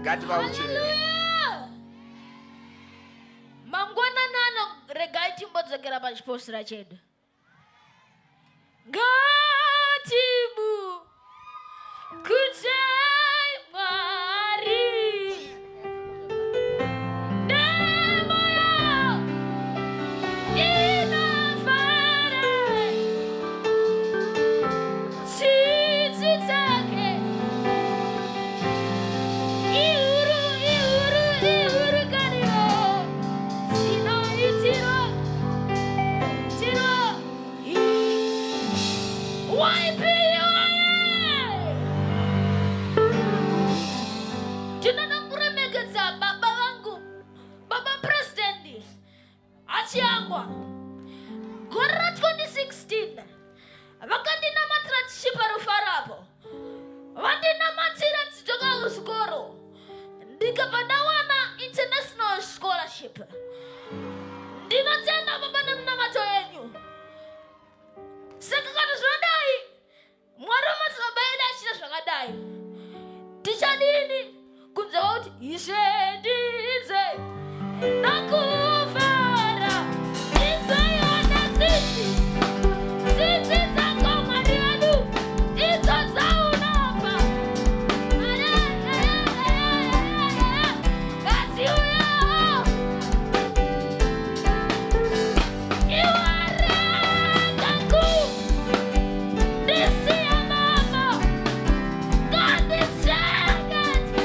Ngati pauchire. Mangwana nano regai timbodzokera pachiposira chedu. Ngatibu kuchai Mwari. Nemoyo inofara. Chichi chake. Iuru kaniro. Sino itiro. Tiro. YPU. Tinanakuremekeza baba wangu, baba president achiangwa gore ra 2016 vakandinamatira chichipa rufarapo vandinamatira dzidzoka kuchikoro ndikabva ndawana international scholarship. Ndinotenda baba nemunamato yenyu. Saka kana zvinodai Mwari wamadzibaba edu achita zvakadai, tichadini kunze kuti Ishe Ndinzwe Nokufara izoyona tsitsi dzako Mwari wedu idzo dzaunapa ngazi uyo iwarekangu ndisiya mama ngandishengete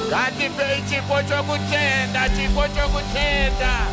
Ngatipe chipo chokutenda, chipo chokutenda.